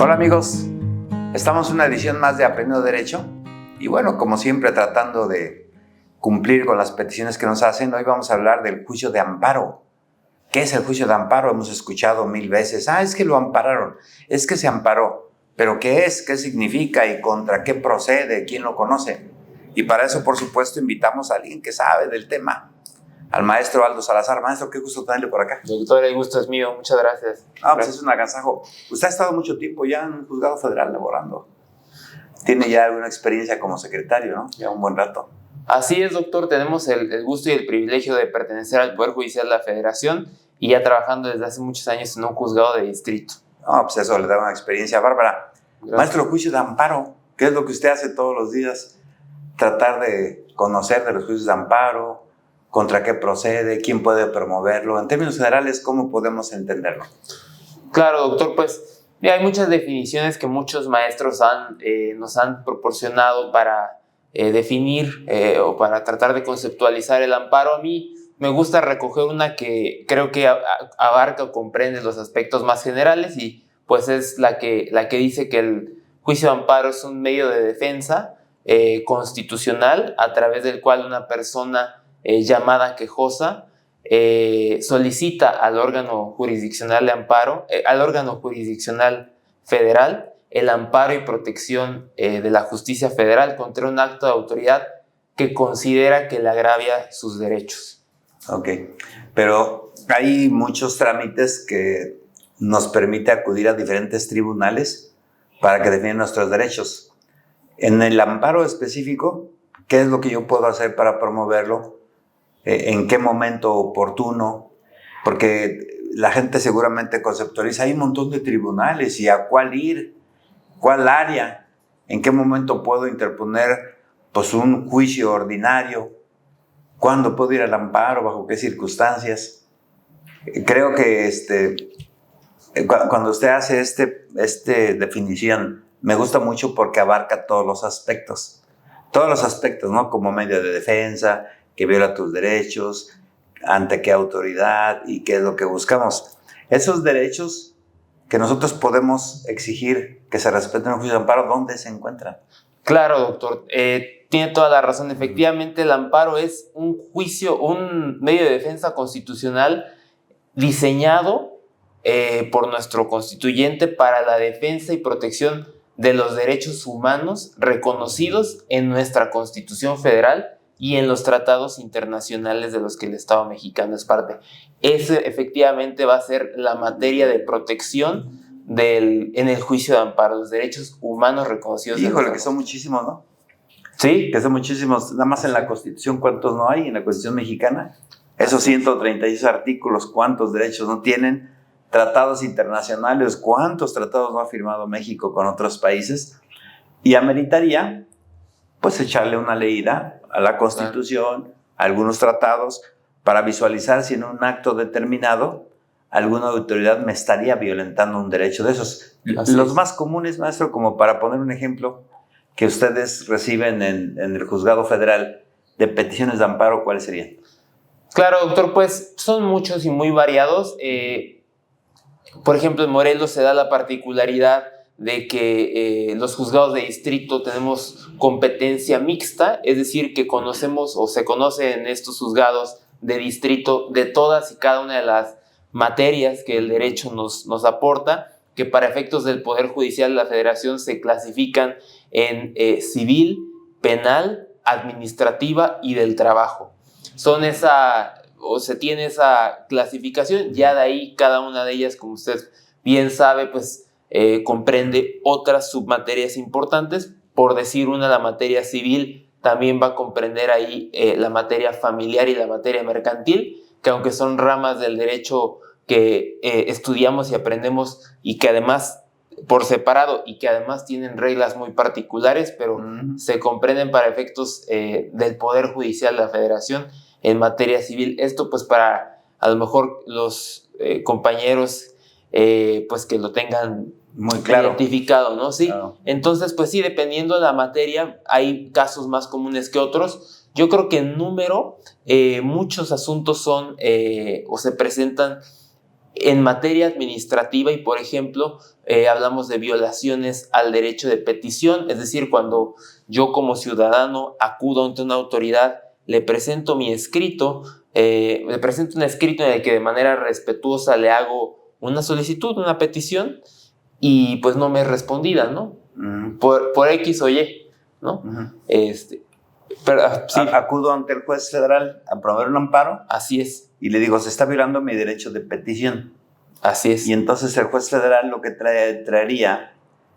Hola amigos, estamos en una edición más de Aprendiendo Derecho y bueno, como siempre tratando de cumplir con las peticiones que nos hacen, hoy vamos a hablar del juicio de amparo. ¿Qué es el juicio de amparo? Hemos escuchado 1000 veces, es que lo ampararon, es que se amparó, pero ¿qué es? ¿Qué significa? ¿Y contra qué procede? ¿Quién lo conoce? Y para eso, por supuesto, invitamos a alguien que sabe del tema, al maestro Aldo Salazar. Maestro, qué gusto tenerle por acá. Doctor, el gusto es mío, muchas gracias. Pues es un agasajo. Usted ha estado mucho tiempo ya en un juzgado federal laborando. Tiene ya alguna experiencia como secretario, ¿no? Ya un buen rato. Así es, doctor, tenemos el gusto y el privilegio de pertenecer al Poder Judicial de la Federación y ya trabajando desde hace muchos años en un juzgado de distrito. Pues eso le da una experiencia bárbara. Gracias. Maestro, juicio de amparo, ¿qué es lo que usted hace todos los días? Tratar de conocer de los juicios de amparo, contra qué procede, quién puede promoverlo. En términos generales, ¿cómo podemos entenderlo? Claro, doctor, pues hay muchas definiciones que muchos maestros nos han proporcionado para definir o para tratar de conceptualizar el amparo. A mí me gusta recoger una que creo que abarca o comprende los aspectos más generales y pues es la que dice que el juicio de amparo es un medio de defensa constitucional a través del cual una persona llamada quejosa solicita al órgano jurisdiccional de amparo, al órgano jurisdiccional federal, el amparo y protección de la justicia federal contra un acto de autoridad que considera que le agravia sus derechos. Ok, pero hay muchos trámites que nos permite acudir a diferentes tribunales para que defiendan nuestros derechos. En el amparo específico, ¿qué es lo que yo puedo hacer para promoverlo? ¿En qué momento oportuno? Porque la gente seguramente conceptualiza, hay un montón de tribunales y a cuál ir, cuál área, en qué momento puedo interponer pues un juicio ordinario, cuándo puedo ir al amparo, bajo qué circunstancias. Creo que cuando usted hace esta definición, me gusta mucho porque abarca todos los aspectos, ¿no? Como medio de defensa, que viola tus derechos, ante qué autoridad y qué es lo que buscamos. Esos derechos que nosotros podemos exigir que se respeten en un juicio de amparo, ¿dónde se encuentran? Claro, doctor. Tiene toda la razón. Efectivamente, el amparo es un juicio, un medio de defensa constitucional diseñado por nuestro constituyente para la defensa y protección de los derechos humanos reconocidos en nuestra Constitución Federal y en los tratados internacionales de los que el Estado mexicano es parte. Ese efectivamente va a ser la materia de protección en el juicio de amparo, los derechos humanos reconocidos. Híjole, que son muchísimos, ¿no? Sí. Que son muchísimos. Nada más en la Constitución, ¿cuántos no hay en la Constitución mexicana? Esos 136 artículos, ¿cuántos derechos no tienen? Tratados internacionales, ¿cuántos tratados no ha firmado México con otros países? Y ameritaría, pues, echarle una leída a la Constitución, a algunos tratados, para visualizar si en un acto determinado alguna autoridad me estaría violentando un derecho de esos. Los más comunes, maestro, como para poner un ejemplo, que ustedes reciben en el juzgado federal de peticiones de amparo, ¿cuáles serían? Claro, doctor, pues son muchos y muy variados. Por ejemplo, en Morelos se da la particularidad de que los juzgados de distrito tenemos competencia mixta, es decir, que conocemos o se conoce en estos juzgados de distrito de todas y cada una de las materias que el derecho nos aporta, que para efectos del Poder Judicial de la Federación se clasifican en civil, penal, administrativa y del trabajo. Se tiene esa clasificación, ya de ahí cada una de ellas, como usted bien sabe, pues comprende otras submaterias importantes. Por decir una, la materia civil también va a comprender ahí la materia familiar y la materia mercantil, que aunque son ramas del derecho que estudiamos y aprendemos y que además por separado y que además tienen reglas muy particulares, pero se comprenden para efectos del Poder Judicial de la Federación en materia civil. Esto pues para a lo mejor los compañeros pues que lo tengan muy claro identificado, ¿no? Sí. Claro. Entonces, pues sí, dependiendo de la materia, hay casos más comunes que otros. Yo creo que en número, muchos asuntos son o se presentan en materia administrativa y, por ejemplo, hablamos de violaciones al derecho de petición, es decir, cuando yo como ciudadano acudo ante una autoridad, le presento mi escrito, le presento un escrito en el que de manera respetuosa le hago una solicitud, una petición, y pues no me es respondida, ¿no? Por X o Y, ¿no? Pero, sí. Acudo ante el juez federal a promover un amparo. Así es. Y le digo, se está violando mi derecho de petición. Así es. Y entonces el juez federal lo que traería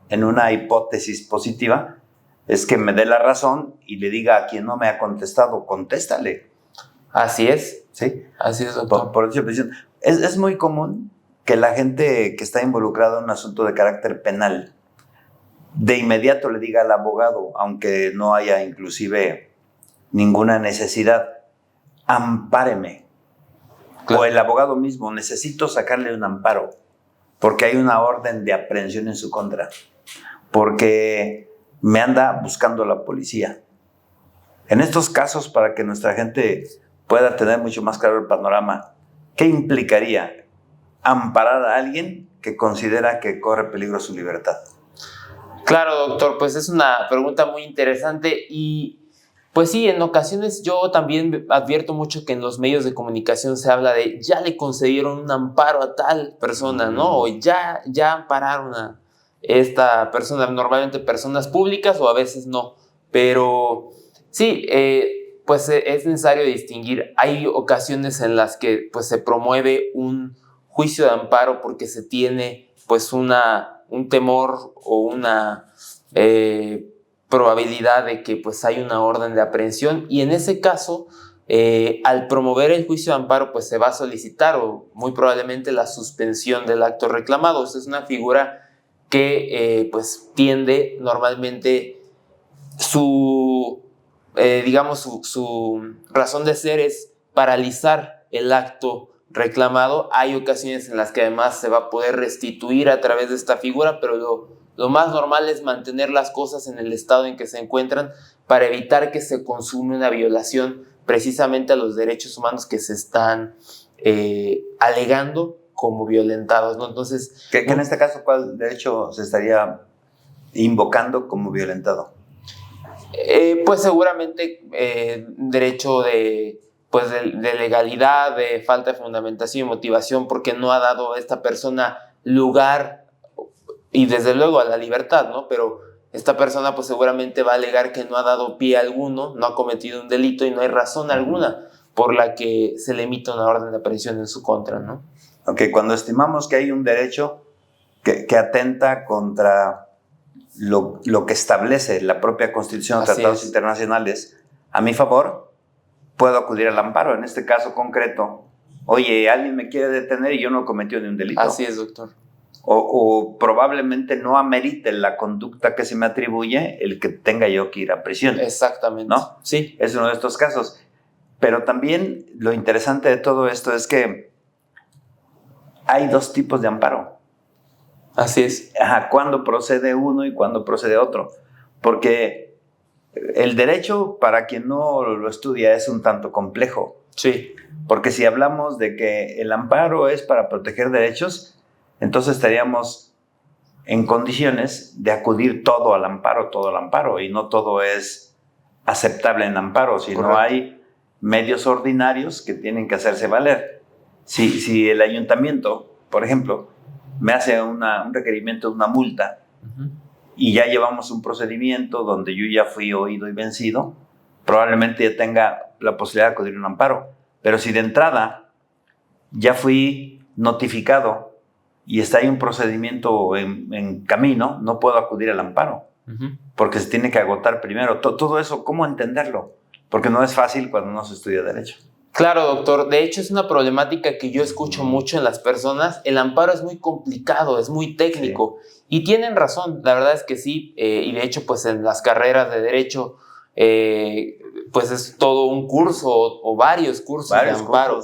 en una hipótesis positiva es que me dé la razón y le diga a quien no me ha contestado, contéstale. Así es. ¿Sí? Así es, doctor. Por derecho de petición. Es muy común que la gente que está involucrada en un asunto de carácter penal de inmediato le diga al abogado, aunque no haya inclusive ninguna necesidad, ampáreme. Claro. O el abogado mismo, necesito sacarle un amparo porque hay una orden de aprehensión en su contra, porque me anda buscando la policía. En estos casos, para que nuestra gente pueda tener mucho más claro el panorama, ¿qué implicaría amparar a alguien que considera que corre peligro su libertad? Claro, doctor, pues es una pregunta muy interesante y pues sí, en ocasiones yo también advierto mucho que en los medios de comunicación se habla de ya le concedieron un amparo a tal persona, ¿no? O ya ampararon a esta persona, normalmente personas públicas o a veces no, pero sí, pues es necesario distinguir. Hay ocasiones en las que pues se promueve un juicio de amparo porque se tiene pues un temor o una probabilidad de que pues hay una orden de aprehensión y en ese caso al promover el juicio de amparo pues se va a solicitar o muy probablemente la suspensión del acto reclamado. Esta es una figura que pues tiende normalmente su razón de ser es paralizar el acto reclamado. Hay ocasiones en las que además se va a poder restituir a través de esta figura, pero lo más normal es mantener las cosas en el estado en que se encuentran para evitar que se consume una violación precisamente a los derechos humanos que se están alegando como violentados, ¿no? Entonces, que en este caso, ¿cuál derecho se estaría invocando como violentado? Pues seguramente derecho de legalidad, de falta de fundamentación y motivación, porque no ha dado a esta persona lugar y desde luego a la libertad, ¿no? Pero esta persona pues seguramente va a alegar que no ha dado pie alguno, no ha cometido un delito y no hay razón alguna por la que se le emita una orden de aprehensión en su contra, ¿no? Ok, cuando estimamos que hay un derecho que atenta contra lo que establece la propia Constitución o tratados internacionales, a mi favor, puedo acudir al amparo. En este caso concreto, oye, alguien me quiere detener y yo no cometí ni un delito. Así es, doctor. O probablemente no amerite la conducta que se me atribuye el que tenga yo que ir a prisión. Exactamente. ¿No? Sí. Es uno de estos casos. Pero también lo interesante de todo esto es que hay dos tipos de amparo. Así es. Cuándo procede uno y cuándo procede otro. Porque el derecho, para quien no lo estudia, es un tanto complejo. Sí. Porque si hablamos de que el amparo es para proteger derechos, entonces estaríamos en condiciones de acudir todo al amparo, y no todo es aceptable en amparo, sino correcto, hay medios ordinarios que tienen que hacerse valer. Si el ayuntamiento, por ejemplo, me hace un requerimiento de una multa y ya llevamos un procedimiento donde yo ya fui oído y vencido, probablemente ya tenga la posibilidad de acudir a un amparo. Pero si de entrada ya fui notificado y está ahí un procedimiento en camino, no puedo acudir al amparo, porque se tiene que agotar primero. Todo eso, ¿cómo entenderlo? Porque no es fácil cuando no se estudia derecho. Claro, doctor. De hecho, es una problemática que yo escucho mucho en las personas. El amparo es muy complicado, es muy técnico. Sí. Y tienen razón, la verdad es que sí. Y de hecho, pues en las carreras de derecho, pues es todo un curso o varios cursos de amparo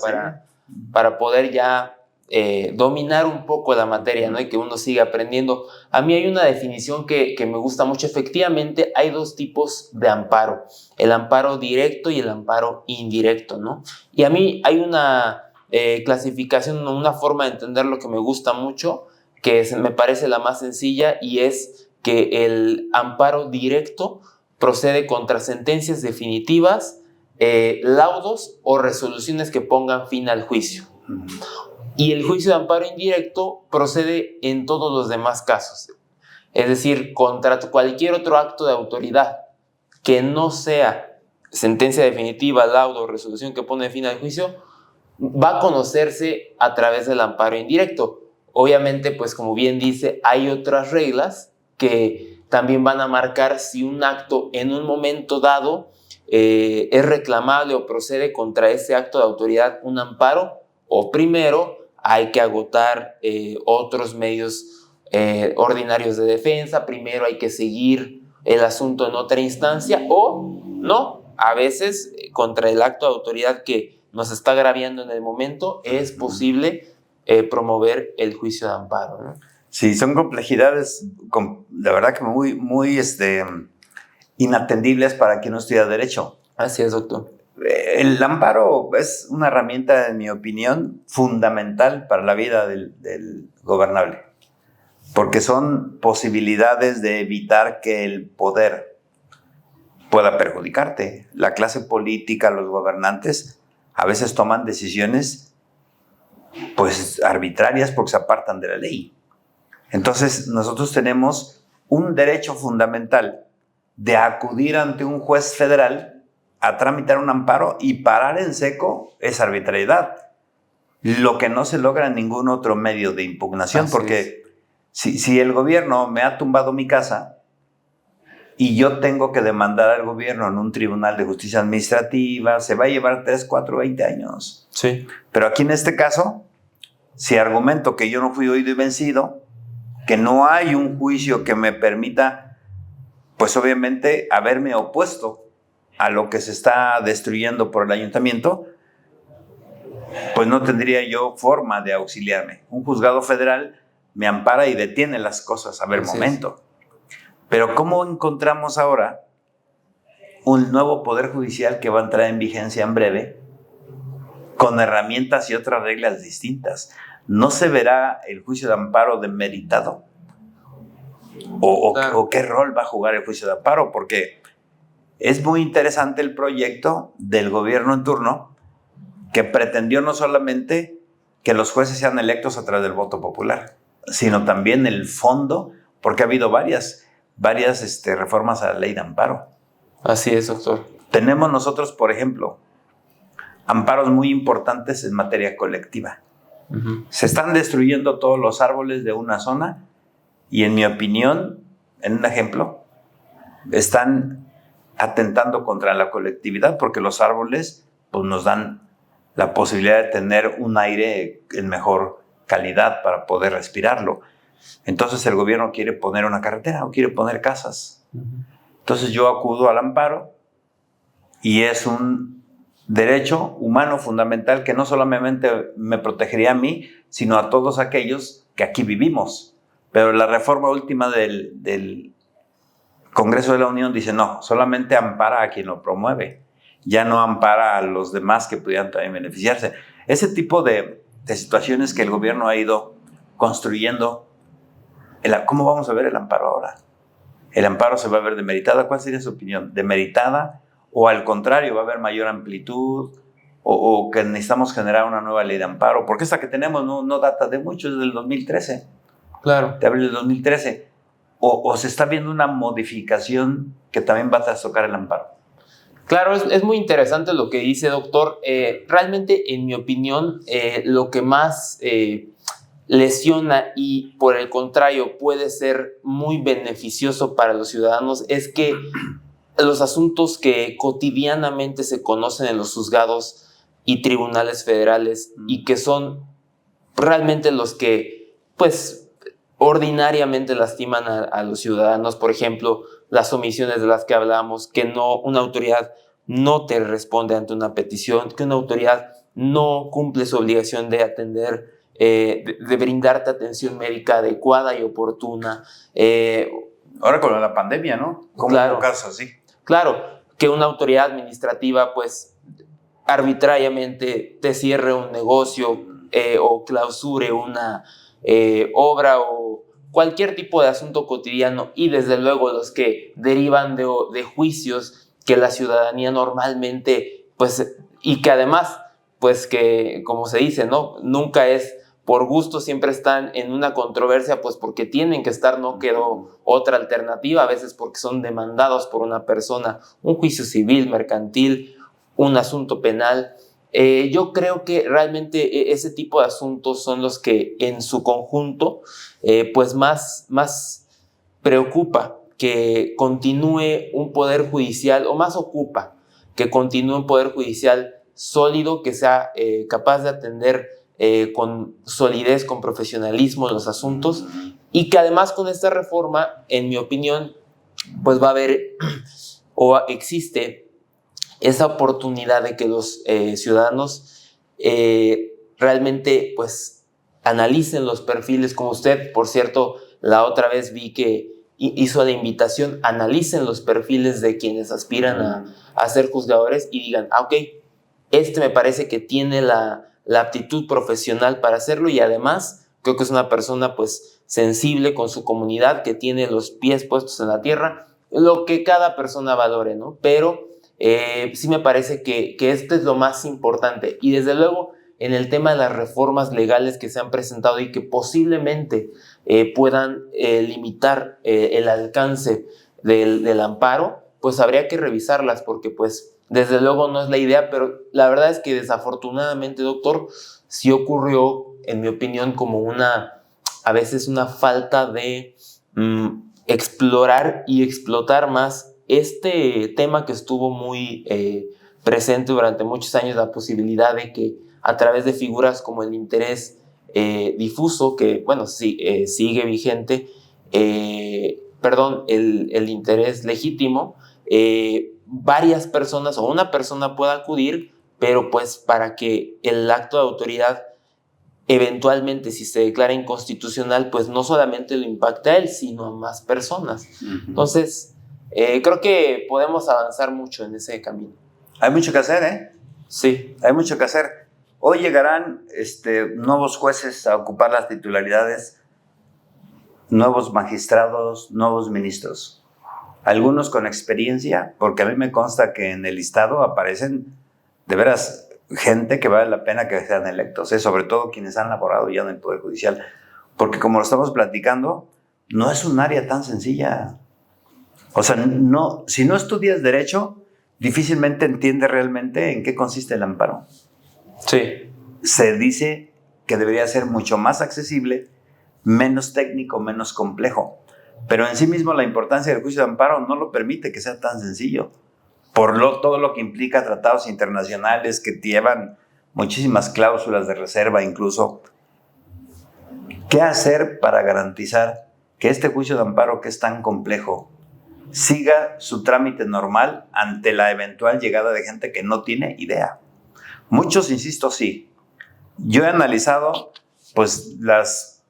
para poder ya dominar un poco la materia, ¿no? Y que uno siga aprendiendo. A mí hay una definición que me gusta mucho. Efectivamente, hay dos tipos de amparo: el amparo directo y el amparo indirecto, ¿no? Y a mí hay una clasificación, una forma de entender lo que me gusta mucho, me parece la más sencilla, y es que el amparo directo procede contra sentencias definitivas, laudos o resoluciones que pongan fin al juicio. Y el juicio de amparo indirecto procede en todos los demás casos. Es decir, contra cualquier otro acto de autoridad que no sea sentencia definitiva, laudo o resolución que pone fin al juicio, va a conocerse a través del amparo indirecto. Obviamente, pues como bien dice, hay otras reglas que también van a marcar si un acto en un momento dado es reclamable o procede contra ese acto de autoridad un amparo, o primero hay que agotar otros medios ordinarios de defensa, primero hay que seguir el asunto en otra instancia, o no, a veces contra el acto de autoridad que nos está agraviando en el momento es posible promover el juicio de amparo, ¿no? Sí, son complejidades, la verdad que muy inatendibles para quien no estudia derecho. Así es, doctor. El amparo es una herramienta, en mi opinión, fundamental para la vida del gobernable, porque son posibilidades de evitar que el poder pueda perjudicarte. La clase política, los gobernantes, a veces toman decisiones pues arbitrarias porque se apartan de la ley. Entonces, nosotros tenemos un derecho fundamental de acudir ante un juez federal a tramitar un amparo y parar en seco esa arbitrariedad. Lo que no se logra en ningún otro medio de impugnación, Así porque si el gobierno me ha tumbado mi casa y yo tengo que demandar al gobierno en un tribunal de justicia administrativa, se va a llevar 3, 4, 20 años. Sí. Pero aquí en este caso, si argumento que yo no fui oído y vencido, que no hay un juicio que me permita, pues obviamente, haberme opuesto a lo que se está destruyendo por el ayuntamiento, pues no tendría yo forma de auxiliarme. Un juzgado federal me ampara y detiene las cosas. A ver, momento. Pero ¿cómo encontramos ahora un nuevo poder judicial que va a entrar en vigencia en breve con herramientas y otras reglas distintas? ¿No se verá el juicio de amparo demeritado? ¿O qué rol va a jugar el juicio de amparo? Porque es muy interesante el proyecto del gobierno en turno, que pretendió no solamente que los jueces sean electos a través del voto popular, sino también el fondo, porque ha habido varias reformas a la ley de amparo. Así es, doctor. Tenemos nosotros, por ejemplo, amparos muy importantes en materia colectiva. Se están destruyendo todos los árboles de una zona y, en mi opinión, en un ejemplo, están atentando contra la colectividad, porque los árboles pues, nos dan la posibilidad de tener un aire en mejor calidad para poder respirarlo. Entonces el gobierno quiere poner una carretera o quiere poner casas. Entonces yo acudo al amparo y es un derecho humano fundamental que no solamente me protegería a mí, sino a todos aquellos que aquí vivimos. Pero la reforma última del Congreso de la Unión dice no, solamente ampara a quien lo promueve, ya no ampara a los demás que pudieran también beneficiarse. Ese tipo de situaciones que el gobierno ha ido construyendo. ¿Cómo vamos a ver el amparo ahora? ¿El amparo se va a ver demeritada? ¿Cuál sería su opinión? ¿Demeritada? ¿O al contrario, va a haber mayor amplitud? ¿O que necesitamos generar una nueva ley de amparo? Porque esta que tenemos no data de mucho, es del 2013. Claro. De abril del 2013. ¿O se está viendo una modificación que también va a trastocar el amparo? Claro, es muy interesante lo que dice, doctor. Realmente, en mi opinión, lo que más lesiona y, por el contrario, puede ser muy beneficioso para los ciudadanos es que los asuntos que cotidianamente se conocen en los juzgados y tribunales federales y que son realmente los que, pues, ordinariamente lastiman a los ciudadanos, por ejemplo, las omisiones de las que hablamos, que una autoridad no te responde ante una petición, que una autoridad no cumple su obligación de atender, de brindarte atención médica adecuada y oportuna. Ahora con la pandemia, ¿no? ¿Cómo Claro. hubo casos así? Claro, que una autoridad administrativa, pues, arbitrariamente te cierre un negocio o clausure una obra o cualquier tipo de asunto cotidiano, y desde luego los que derivan de juicios que la ciudadanía normalmente, pues, y que además, pues que, como se dice, ¿no? Nunca es por gusto, siempre están en una controversia, pues porque tienen que estar, no quedó otra alternativa, a veces porque son demandados por una persona, un juicio civil, mercantil, un asunto penal. Yo creo que realmente ese tipo de asuntos son los que en su conjunto pues más preocupa que continúe un poder judicial, o más ocupa que continúe un poder judicial sólido, que sea capaz de atender con solidez, con profesionalismo los asuntos, y que además con esta reforma, en mi opinión, pues va a haber o existe esa oportunidad de que los ciudadanos realmente pues analicen los perfiles, como usted, por cierto, la otra vez vi que hizo la invitación, analicen los perfiles de quienes aspiran a ser juzgadores y digan, ok, este me parece que tiene la aptitud profesional para hacerlo, y además creo que es una persona pues sensible con su comunidad, que tiene los pies puestos en la tierra, lo que cada persona valore, ¿no? Pero sí me parece que esto es lo más importante, y desde luego en el tema de las reformas legales que se han presentado y que posiblemente puedan limitar el alcance del amparo, pues habría que revisarlas, porque pues desde luego no es la idea, pero la verdad es que desafortunadamente, doctor, sí ocurrió, en mi opinión, como a veces una falta de explorar y explotar más este tema que estuvo muy presente durante muchos años, la posibilidad de que a través de figuras como el interés difuso, que bueno, sí, sigue vigente, el interés legítimo, varias personas o una persona pueda acudir, pero pues para que el acto de autoridad eventualmente, si se declara inconstitucional, pues no solamente lo impacta a él, sino a más personas. Entonces, creo que podemos avanzar mucho en ese camino. Hay mucho que hacer, ¿eh? Sí. Hay mucho que hacer. Hoy llegarán nuevos jueces a ocupar las titularidades, nuevos magistrados, nuevos ministros. Algunos con experiencia, porque a mí me consta que en el listado aparecen, de veras, gente que vale la pena que sean electos, sobre todo quienes han laborado ya en el Poder Judicial, porque como lo estamos platicando, no es un área tan sencilla. O sea, no, si no estudias Derecho, difícilmente entiendes realmente en qué consiste el amparo. Sí. Se dice que debería ser mucho más accesible, menos técnico, menos complejo. Pero en sí mismo la importancia del juicio de amparo no lo permite que sea tan sencillo. Por todo lo que implica tratados internacionales que llevan muchísimas cláusulas de reserva incluso. ¿Qué hacer para garantizar que este juicio de amparo, que es tan complejo, siga su trámite normal ante la eventual llegada de gente que no tiene idea? Muchos, insisto, sí. Yo he analizado pues las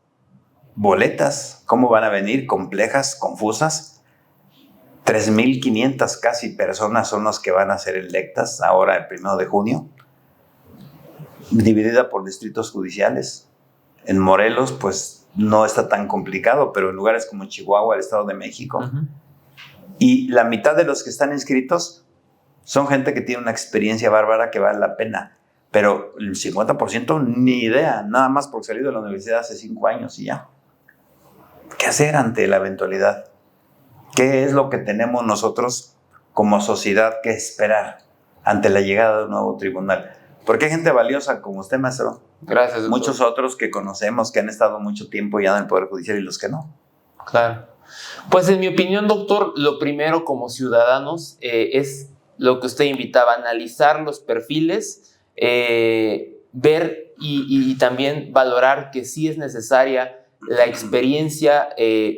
boletas, cómo van a venir, complejas, confusas. 3,500 casi personas son las que van a ser electas ahora el 1 de junio, dividida por distritos judiciales. En Morelos, pues no está tan complicado, pero en lugares como Chihuahua, el Estado de México, y la mitad de los que están inscritos son gente que tiene una experiencia bárbara que vale la pena, pero el 50% ni idea, nada más porque salí de la universidad hace 5 años y ya. ¿Qué hacer ante la eventualidad? ¿Qué es lo que tenemos nosotros como sociedad que esperar ante la llegada de un nuevo tribunal? Porque hay gente valiosa como usted, maestro. Gracias, doctor. Muchos otros que conocemos que han estado mucho tiempo ya en el Poder Judicial y los que no. Claro. Pues en mi opinión, doctor, lo primero como ciudadanos es lo que usted invitaba, analizar los perfiles, ver y también valorar que sí es necesaria la experiencia,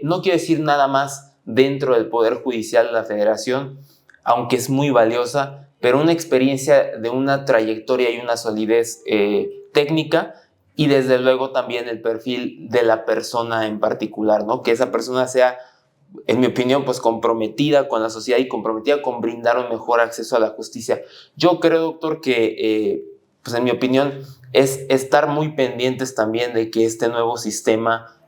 no quiero decir nada más dentro del Poder Judicial de la Federación, aunque es muy valiosa, pero una experiencia de una trayectoria y una solidez técnica, y desde luego también el perfil de la persona en particular, ¿no? Que esa persona sea en mi opinión, pues comprometida con la sociedad y comprometida con brindar un mejor acceso a la justicia. Yo creo, doctor, que, pues en mi opinión, es estar muy pendientes también de que este nuevo sistema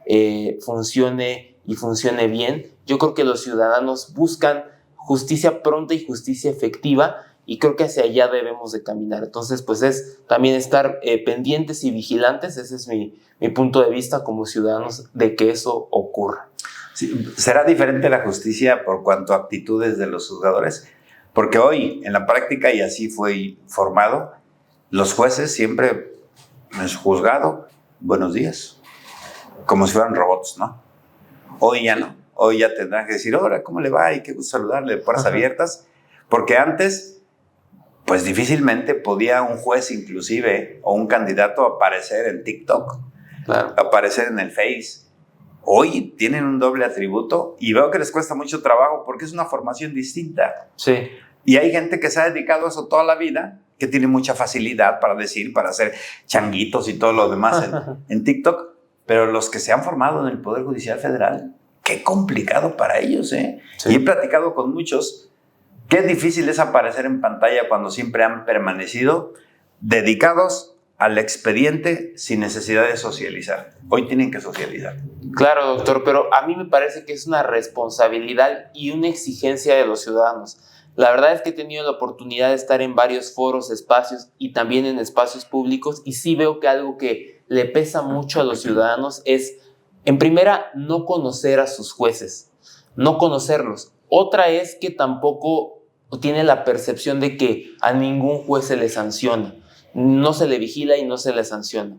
funcione y funcione bien. Yo creo que los ciudadanos buscan justicia pronta y justicia efectiva, y creo que hacia allá debemos de caminar. Entonces, pues es también estar pendientes y vigilantes. Ese es mi punto de vista como ciudadanos de que eso ocurra. Sí, ¿será diferente la justicia por cuanto a actitudes de los juzgadores? Porque hoy, en la práctica, y así fue formado, los jueces siempre en su juzgado, buenos días, como si fueran robots, ¿no? Hoy ya no. Hoy ya tendrán que decir, hola, ¿cómo le va? Y qué gusto saludarle, puertas abiertas. Porque antes, pues difícilmente podía un juez inclusive o un candidato aparecer en TikTok, claro, aparecer en el Face. Hoy tienen un doble atributo y veo que les cuesta mucho trabajo porque es una formación distinta. Sí. Y hay gente que se ha dedicado a eso toda la vida, que tiene mucha facilidad para decir, para hacer changuitos y todo lo demás en TikTok, pero los que se han formado en el Poder Judicial Federal, qué complicado para ellos, ¿eh? Sí. Y he platicado con muchos, qué difícil es aparecer en pantalla cuando siempre han permanecido dedicados al expediente sin necesidad de socializar. Hoy tienen que socializar. Claro, doctor, pero a mí me parece que es una responsabilidad y una exigencia de los ciudadanos. La verdad es que he tenido la oportunidad de estar en varios foros, espacios y también en espacios públicos, y sí veo que algo que le pesa mucho a los ciudadanos es, en primera, no conocer a sus jueces, no conocerlos. Otra es que tampoco tiene la percepción de que a ningún juez se le sanciona, no se le vigila y no se le sanciona.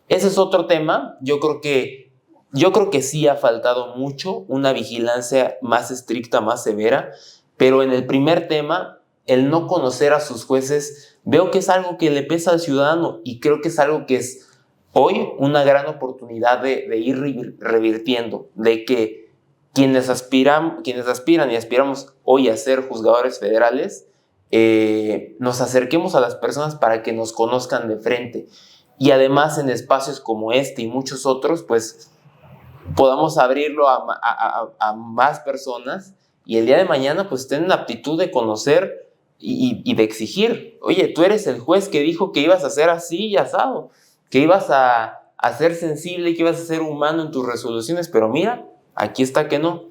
Ese es otro tema. Yo creo que sí ha faltado mucho, una vigilancia más estricta, más severa, pero en el primer tema, el no conocer a sus jueces, veo que es algo que le pesa al ciudadano, y creo que es algo que es hoy una gran oportunidad de ir revirtiendo, de que quienes aspiran y aspiramos hoy a ser juzgadores federales, nos acerquemos a las personas para que nos conozcan de frente, y además en espacios como este y muchos otros, pues podamos abrirlo a más personas, y el día de mañana pues tengan la aptitud de conocer y de exigir. Oye, tú eres el juez que dijo que ibas a ser así y asado, que ibas a ser sensible y que ibas a ser humano en tus resoluciones, pero mira, aquí está que no.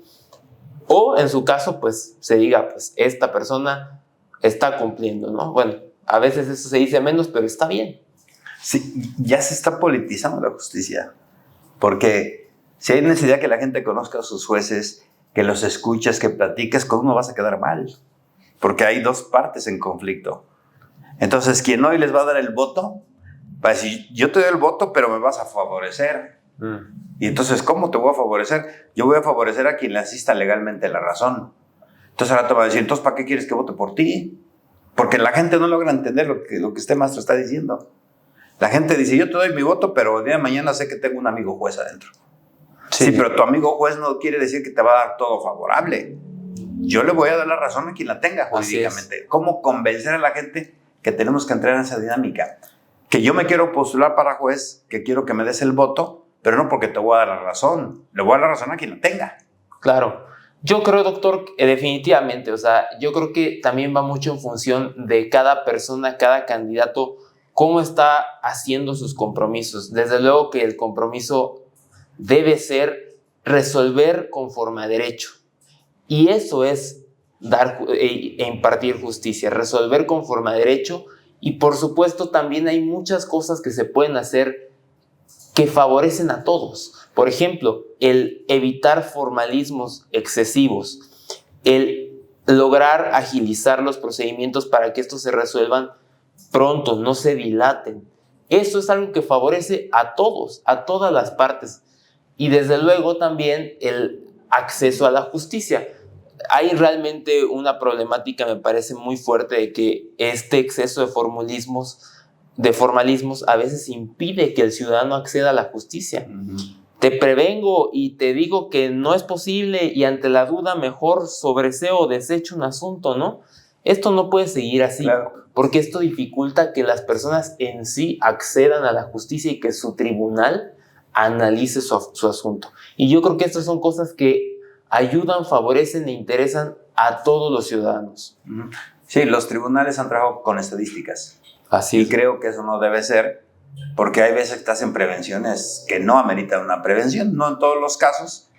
O en su caso, pues se diga, pues esta persona está cumpliendo, ¿no? Bueno, a veces eso se dice menos, pero está bien. Sí, ya se está politizando la justicia, porque si hay necesidad que la gente conozca a sus jueces, que los escuches, que platiques, con uno vas a quedar mal, porque hay dos partes en conflicto. Entonces, quien hoy les va a dar el voto, va a decir, yo te doy el voto, pero me vas a favorecer. Y entonces, ¿cómo te voy a favorecer? Yo voy a favorecer a quien le asista legalmente la razón. Entonces ahora te va a decir, entonces, ¿para qué quieres que vote por ti? Porque la gente no logra entender lo que este maestro está diciendo. La gente dice, yo te doy mi voto, pero el día de mañana sé que tengo un amigo juez adentro. Sí, pero tu amigo juez no quiere decir que te va a dar todo favorable. Yo le voy a dar la razón a quien la tenga jurídicamente. ¿Cómo convencer a la gente que tenemos que entrar en esa dinámica? Que yo me quiero postular para juez, que quiero que me des el voto, pero no porque te voy a dar la razón. Le voy a dar la razón a quien la tenga. Claro. Yo creo, doctor, definitivamente, o sea, yo creo que también va mucho en función de cada persona, cada candidato, cómo está haciendo sus compromisos. Desde luego que el compromiso debe ser resolver conforme a derecho. Y eso es impartir justicia, resolver conforme a derecho. Y por supuesto también hay muchas cosas que se pueden hacer que favorecen a todos. Por ejemplo, el evitar formalismos excesivos, el lograr agilizar los procedimientos para que estos se resuelvan pronto, no se dilaten. Eso es algo que favorece a todos, a todas las partes. Y desde luego también el acceso a la justicia. Hay realmente una problemática, me parece muy fuerte, de que este exceso de formalismos a veces impide que el ciudadano acceda a la justicia. Te prevengo y te digo que no es posible, y ante la duda mejor sobreseo o desecho un asunto, ¿no? Esto no puede seguir así, claro, porque esto dificulta que las personas en sí accedan a la justicia y que su tribunal analice su asunto. Y yo creo que estas son cosas que ayudan, favorecen e interesan a todos los ciudadanos. Sí, los tribunales han trabajado con estadísticas. Así es. Y creo que eso no debe ser, porque hay veces que te hacen prevenciones que no ameritan una prevención, no en todos los casos.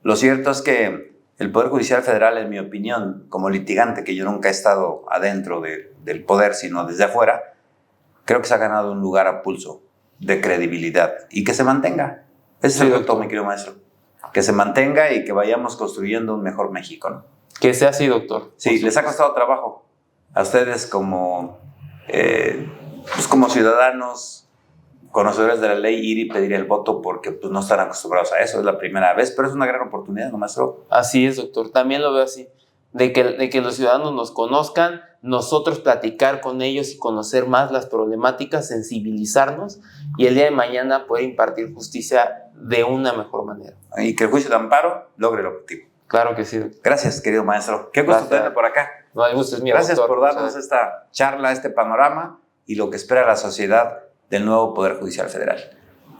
Lo cierto es que el Poder Judicial Federal, en mi opinión, como litigante, que yo nunca he estado adentro del poder, sino desde afuera, creo que se ha ganado un lugar a pulso de credibilidad y que se mantenga. Ese es el doctor, mi querido maestro. Que se mantenga y que vayamos construyendo un mejor México, ¿no? Que sea así, doctor. Sí, les ha costado trabajo a ustedes como ciudadanos, conocedores de la ley, ir y pedir el voto porque pues, no están acostumbrados a eso. Es la primera vez, pero es una gran oportunidad, ¿no, maestro? Así es, doctor. También lo veo así. De que los ciudadanos nos conozcan, nosotros platicar con ellos y conocer más las problemáticas, sensibilizarnos y el día de mañana poder impartir justicia de una mejor manera. Y que el juicio de amparo logre el objetivo. Claro que sí, doctor. Gracias, querido maestro. Qué gusto tenerle por acá. No, el gusto es mío, Gracias doctor. por darnos esta charla, este panorama y lo que espera la sociedad del nuevo Poder Judicial Federal.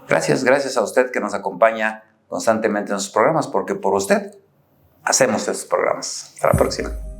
Gracias a usted que nos acompaña constantemente en sus programas, porque por usted hacemos estos programas. Hasta la próxima.